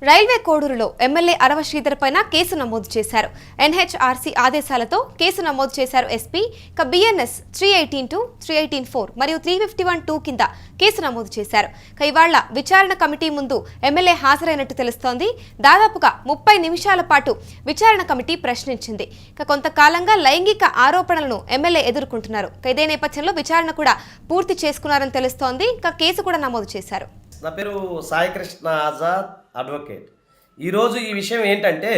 Railway కోడూరులో MLA Arava Sridhar పైన కేసు నమోదు చేశారు. ఎన్హెచ్ఆర్సీ ఆదేశాలతో కేసు నమోదు చేశారు ఎస్పీ. బిఎన్ఎస్ 318(2), 318(4) మరియు 351(2) కింద కేసు నమోదు చేశారు. ఇవాళ విచారణ కమిటీ ముందు ఎమ్మెల్యే హాజరైనట్టు తెలుస్తోంది. దాదాపుగా 30 నిమిషాల పాటు విచారణ కమిటీ ప్రశ్నించింది. కొంతకాలంగా లైంగిక ఆరోపణలను ఎమ్మెల్యే ఎదుర్కొంటున్నారు. ఇదే నేపథ్యంలో విచారణ కూడా పూర్తి చేసుకున్నారని తెలుస్తోంది. కేసు కూడా నమోదు చేశారు. నా పేరు సాయి కృష్ణ ఆజాద్, అడ్వకేట్. ఈరోజు ఈ విషయం ఏంటంటే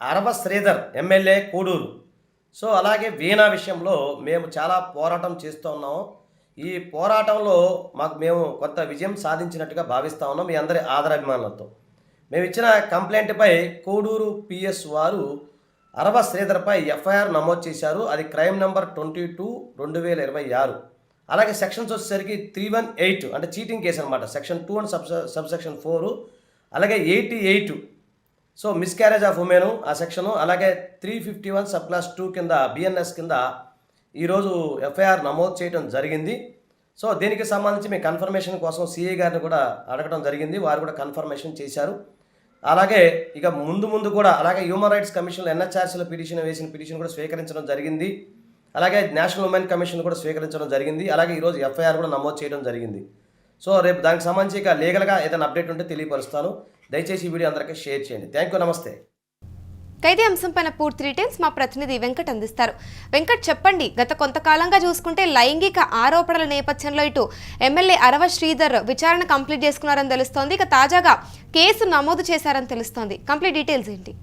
అరవ శ్రీధర్ ఎమ్మెల్యే కోడూరు. సో అలాగే వీణా విషయంలో మేము చాలా పోరాటం చేస్తూ ఉన్నాము. ఈ పోరాటంలో మేము కొంత విజయం సాధించినట్టుగా భావిస్తూ ఉన్నాం మీ అందరి ఆదరాభిమానులతో. మేము ఇచ్చిన కంప్లైంట్పై కోడూరు పిఎస్ వారు అరవ శ్రీధర్పై ఎఫ్ఐఆర్ నమోదు చేశారు. అది క్రైమ్ నెంబర్ 22/2026. అలాగే సెక్షన్స్ వచ్చేసరికి 318 అంటే చీటింగ్ కేసు అనమాట, సెక్షన్ 2 అండ్ సబ్సెక్షన్ 4, అలాగే 88 సో మిస్క్యారేజ్ ఆఫ్ ఉమెన్ ఆ సెక్షను, అలాగే 351 సబ్ క్లాస్ 2 కింద బిఎన్ఎస్ కింద ఈరోజు ఎఫ్ఐఆర్ నమోదు చేయడం జరిగింది. సో దీనికి సంబంధించి మీ కన్ఫర్మేషన్ కోసం సిఐ గారిని కూడా అడగడం జరిగింది. వారు కూడా కన్ఫర్మేషన్ చేశారు. అలాగే ఇక ముందు కూడా అలాగే హ్యూమన్ రైట్స్ కమిషన్ ఎన్హెచ్ఆర్సీలో వేసిన పిటిషన్ కూడా స్వీకరించడం జరిగింది. అలాగే నేషనల్ ఉమెన్ కమిషన్ కూడా స్వీకరించడం జరిగింది. అలాగే ఈరోజు ఎఫ్ఐఆర్ కూడా నమోదు చేయడం జరిగింది. సో రేపు దానికి సంబంధించి ఇక లీగల్గా ఏదైనా అప్డేట్ ఉంటే తెలియపరుస్తాను. దయచేసి ఈ వీడియో అందరికీ షేర్ చేయండి. థ్యాంక్ యూ, నమస్తే. ఇదే అంశంపైన పూర్తి డీటెయిల్స్ మా ప్రతినిధి వెంకట్ అందిస్తారు. వెంకట్, చెప్పండి, గత కొంతకాలంగా చూసుకుంటే లైంగిక ఆరోపణల నేపథ్యంలో ఇటు ఎమ్మెల్యే అరవ శ్రీధర్ విచారణ కంప్లీట్ చేసుకున్నారని తెలుస్తోంది. ఇక తాజాగా కేసు నమోదు చేశారని తెలుస్తోంది. కంప్లీట్ డీటెయిల్స్ ఏంటి?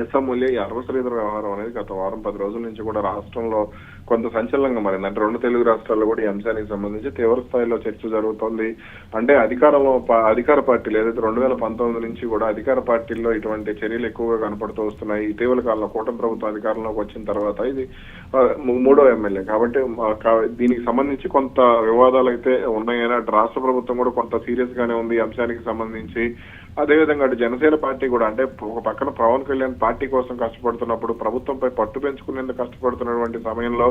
ఎస్ఎంఎల్ఏ ఈ అరవ శ్రీధర్ వ్యవహారం అనేది గత వారం 10 రోజుల నుంచి కూడా రాష్ట్రంలో కొంత సంచలనంగా మారింది. అంటే 2 తెలుగు రాష్ట్రాల్లో కూడా ఈ అంశానికి సంబంధించి తీవ్ర స్థాయిలో చర్చ జరుగుతోంది. అంటే అధికార పార్టీలు ఏదైతే 2019 నుంచి కూడా అధికార పార్టీల్లో ఇటువంటి చర్యలు ఎక్కువగా కనపడుతూ వస్తున్నాయి. ఇటీవల కాలంలో కూటమి ప్రభుత్వం అధికారంలోకి వచ్చిన తర్వాత ఇది 3వ ఎమ్మెల్యే కాబట్టి దీనికి సంబంధించి కొంత వివాదాలు అయితే ఉన్నాయని అటు రాష్ట్ర ప్రభుత్వం కూడా కొంత సీరియస్ గానే ఉంది ఈ అంశానికి సంబంధించి. అదేవిధంగా అటు జనసేన పార్టీ కూడా అంటే ఒక పక్కన పవన్ కళ్యాణ్ పార్టీ కోసం కష్టపడుతున్నప్పుడు ప్రభుత్వంపై పట్టు పెంచుకునేందుకు కష్టపడుతున్నటువంటి సమయంలో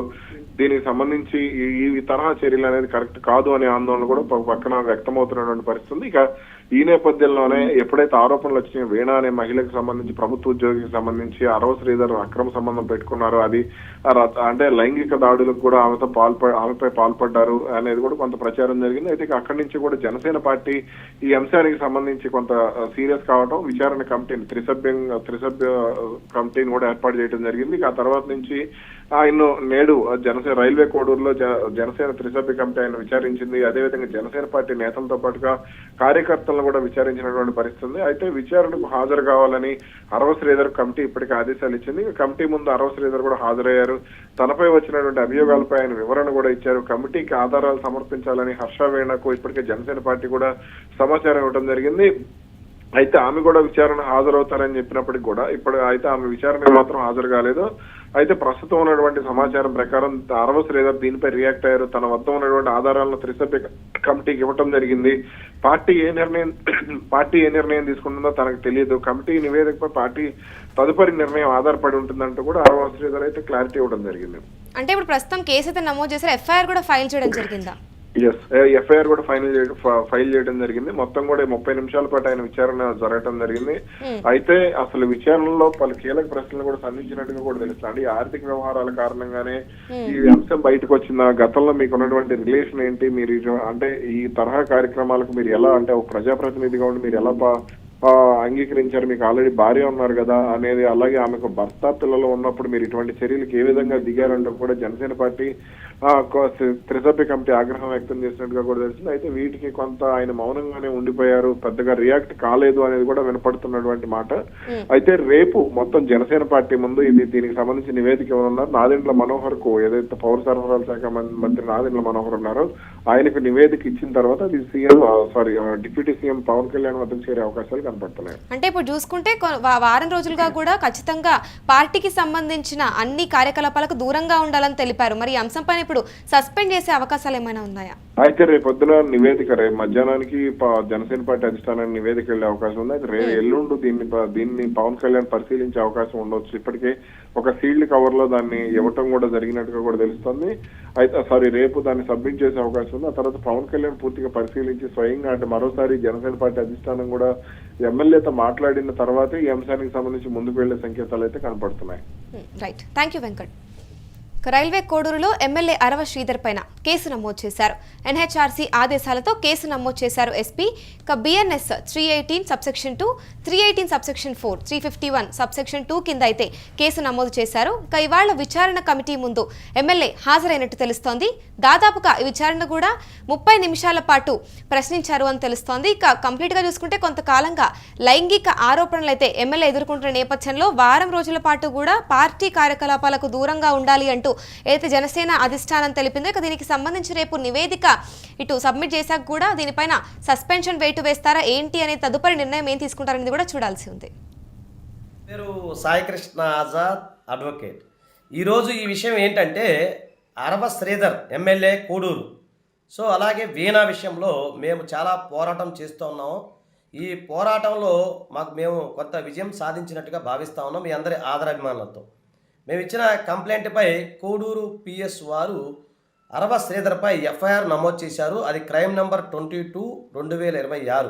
దీనికి సంబంధించి ఈ తరహా చర్యలు అనేది కరెక్ట్ కాదు అనే ఆందోళన కూడా ఒక పక్కన వ్యక్తమవుతున్నటువంటి పరిస్థితి. ఇక ఈ నేపథ్యంలోనే ఎప్పుడైతే ఆరోపణలు వచ్చినాయో వీణా అనే మహిళకు సంబంధించి ప్రభుత్వ ఉద్యోగికి సంబంధించి అరవ శ్రీధర్ అక్రమ సంబంధం పెట్టుకున్నారు, అది అంటే లైంగిక దాడులకు కూడా ఆమెపై పాల్పడ్డారు అనేది కూడా కొంత ప్రచారం జరిగింది. అయితే అక్కడి నుంచి కూడా జనసేన పార్టీ ఈ అంశానికి సంబంధించి కొంత సీరియస్ కావడం విచారణ కమిటీని త్రిసభ్య కమిటీని కూడా ఏర్పాటు చేయడం జరిగింది. ఆ తర్వాత నుంచి ఆయన నేడు జనసేన రైల్వే కోడూరులో జనసేన త్రిసభ్య కమిటీ ఆయన విచారించింది. అదేవిధంగా జనసేన పార్టీ నేతలతో పాటుగా కార్యకర్తలను కూడా విచారించినటువంటి పరిస్థితి. అయితే విచారణకు హాజరు కావాలని అరవ శ్రీధర్ కమిటీ ఇప్పటికే ఆదేశాలు ఇచ్చింది. కమిటీ ముందు అరవ శ్రీధర్ కూడా హాజరయ్యారు. తనపై వచ్చినటువంటి అభియోగాలపై ఆయన వివరణ కూడా ఇచ్చారు. కమిటీకి ఆధారాలు సమర్పించాలని హర్ష వీణకు ఇప్పటికే జనసేన పార్టీ కూడా సమాచారం ఇవ్వడం జరిగింది. అయితే ఆమె కూడా విచారణ హాజరవుతారని చెప్పినప్పటికీ కూడా ఇప్పుడు అయితే ఆమె విచారణకు మాత్రం హాజరు కాలేదు. అయితే ప్రస్తుతం ఉన్నటువంటి సమాచారం ప్రకారం అరవ శ్రీధర్ దీనిపై రియాక్ట్ అయ్యారు. తన వద్ద ఉన్నటువంటి ఆధారాలను త్రిసభ్య కమిటీకి ఇవ్వటం జరిగింది. పార్టీ ఏ నిర్ణయం తీసుకుంటుందో తనకు తెలియదు. కమిటీ నివేదికపై పార్టీ తదుపరి నిర్ణయం ఆధారపడి ఉంటుందంటూ కూడా అరవ శ్రీధర్ అయితే క్లారిటీ ఇవ్వడం జరిగింది. అంటే ఇప్పుడు ప్రస్తుతం కేసు అయితే నమోదు చేశారు, ఎఫ్ఐఆర్ కూడా ఫైల్ చేయడం జరిగిందా? ఎఫ్ఐఆర్ కూడా ఫైల్ చేయడం జరిగింది. మొత్తం కూడా 30 నిమిషాల పాటు ఆయన విచారణ జరగడం జరిగింది. అయితే అసలు విచారణలో పలు కీలక ప్రశ్నలు కూడా సంధించినట్టుగా కూడా తెలుస్తుంది. ఈ ఆర్థిక వ్యవహారాల కారణంగానే ఈ అంశం బయటకు వచ్చిందా, గతంలో మీకు ఉన్నటువంటి రిలేషన్ ఏంటి, మీరు అంటే ఈ తరహా కార్యక్రమాలకు మీరు ఎలా అంటే ఒక ప్రజాప్రతినిధిగా ఉండి మీరు ఎలా అంగీకరించారు, మీకు ఆల్రెడీ భార్య ఉన్నారు కదా అనేది, అలాగే ఆమెకు భర్త పిల్లలు ఉన్నప్పుడు మీరు ఇటువంటి చర్యలకు ఏ విధంగా దిగారంటూ కూడా జనసేన పార్టీ త్రిసభ్య కమిటీ ఆగ్రహం వ్యక్తం చేసినట్టుగా కూడా తెలిసింది. అయితే వీటికి కొంత ఆయన మౌనంగానే ఉండిపోయారు, పెద్దగా రియాక్ట్ కాలేదు అనేది కూడా వినపడుతున్నటువంటి మాట. అయితే రేపు మొత్తం జనసేన పార్టీ ముందు దీనికి సంబంధించి నివేదిక ఇవ్వనున్నారు. నాదెండ్ల మనోహర్ కు ఏదైతే పౌర సరఫరాల శాఖ మంత్రి నాదెండ్ల మనోహర్ ఉన్నారో ఆయనకు నివేదిక ఇచ్చిన తర్వాత అది డిప్యూటీ సీఎం పవన్ కళ్యాణ్ వద్దకు చేరే అవకాశాలు కనపడుతున్నాయి. అంటే ఇప్పుడు చూసుకుంటే వారం రోజులుగా కూడా ఖచ్చితంగా పార్టీకి సంబంధించిన అన్ని కార్యకలాపాలకు దూరంగా ఉండాలని తెలిపారు. మరి ఈ అంశంపైన ఇప్పుడు సస్పెండ్ చేసే అవకాశాలు ఏమైనా ఉన్నాయా? అయితే రేపొద్దున నివేదిక రేపు మధ్యాహ్నానికి జనసేన పార్టీ అధిష్టానానికి నివేదిక వెళ్లే అవకాశం ఉంది. అయితే ఎల్లుండు దీన్ని పవన్ కళ్యాణ్ పరిశీలించే అవకాశం ఉండవచ్చు. ఇప్పటికే ఒక సీల్డ్ కవర్ లో దాన్ని ఇవ్వటం కూడా జరిగినట్టుగా కూడా తెలుస్తుంది. అయితే రేపు దాన్ని సబ్మిట్ చేసే అవకాశం ఉంది. ఆ తర్వాత పవన్ కళ్యాణ్ పూర్తిగా పరిశీలించి స్వయంగా అంటే మరోసారి జనసేన పార్టీ అధిష్టానం కూడా ఎమ్మెల్యేతో మాట్లాడిన తర్వాతే ఈ అంశానికి సంబంధించి ముందుకు వెళ్లే సంకేతాలు అయితే కనపడుతున్నాయి. Right, thank you Venkat. Railway కోడూరులో ఎమ్మెల్యే అరవ శ్రీధర్ పైన కేసు నమోదు చేశారు. ఎన్హెచ్ఆర్సీ ఆదేశాలతో కేసు నమోదు చేశారు SP. BNS 318 subsection 2, 318 subsection 4, 351 subsection 2 కింద అయితే కేసు నమోదు చేశారు. ఇవాళ విచారణ కమిటీ ముందు ఎమ్మెల్యే హాజరైనట్టు తెలుస్తోంది. దాదాపుగా ఈ విచారణ కూడా 30 నిమిషాల పాటు ప్రశ్నించారు అని తెలుస్తోంది. కంప్లీట్ గా చూసుకుంటే కొంతకాలంగా లైంగిక ఆరోపణలు అయితే ఎమ్మెల్యే ఎదుర్కొంటున్న నేపథ్యంలో వారం రోజుల పాటు కూడా పార్టీ కార్యకలాపాలకు దూరంగా ఉండాలి అంటూ ఏదైతే జనసేన అధిష్టానం తెలిపిందో, ఇక దీనికి సంబంధించి రేపు నివేదిక ఇటు సబ్మిట్ చేశాక కూడా దీనిపైన సస్పెన్షన్ వేటు వేస్తారా ఏంటి అనే తదుపరి నిర్ణయం ఏం తీసుకుంటారనేది కూడా చూడాల్సి ఉంది. పేరు సాయికృష్ణ ఆజాద్, అడ్వకేట్. ఈరోజు ఈ విషయం ఏంటంటే అరవ శ్రీధర్ ఎమ్మెల్యే కోడూరు, సో అలాగే వీణా విషయంలో మేము చాలా పోరాటం చేస్తూ ఉన్నాము. ఈ పోరాటంలో మేము కొంత విజయం సాధించినట్టుగా భావిస్తూ ఉన్నాం మీ అందరి ఆదరాభిమానులతో. మేము ఇచ్చిన కంప్లైంట్పై కోడూరు పిఎస్ వారు అరవ శ్రీధర్పై ఎఫ్ఐఆర్ నమోదు చేశారు. అది క్రైమ్ నెంబర్ 22/2026.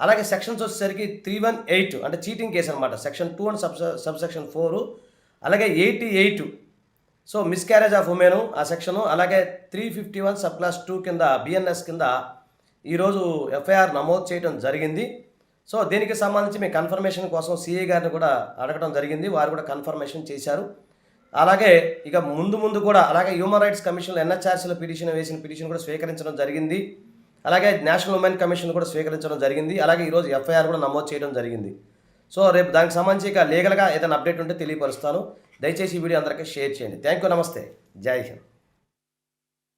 అలాగే సెక్షన్స్ వచ్చేసరికి 318 అంటే చీటింగ్ కేసు అనమాట, సెక్షన్ 2 అండ్ సబ్సెక్షన్ 4, అలాగే 88 సో మిస్క్యారేజ్ ఆఫ్ ఉమెన్ ఆ సెక్షను, అలాగే 351 సబ్ క్లాస్ 2 కింద బిఎన్ఎస్ కింద ఈరోజు ఎఫ్ఐఆర్ నమోదు చేయడం జరిగింది. సో దీనికి సంబంధించి మీ కన్ఫర్మేషన్ కోసం సిఐ గారిని కూడా అడగడం జరిగింది, వారు కూడా కన్ఫర్మేషన్ చేశారు. అలాగే ఇక ముందు కూడా అలాగే హ్యూమన్ రైట్స్ కమిషన్ ఎన్హెచ్ఆర్సీలో వేసిన పిటిషన్ కూడా స్వీకరించడం జరిగింది. అలాగే నేషనల్ ఉమెన్ కమిషన్ కూడా స్వీకరించడం జరిగింది. అలాగే ఈరోజు ఎఫ్ఐఆర్ కూడా నమోదు చేయడం జరిగింది. సో రేపు దానికి సంబంధించి ఇక లీగల్గా ఏదైనా అప్డేట్ ఉంటే తెలియపరుస్తాను. దయచేసి ఈ వీడియో అందరికీ షేర్ చేయండి. థ్యాంక్ యూ, నమస్తే, జై హింద్.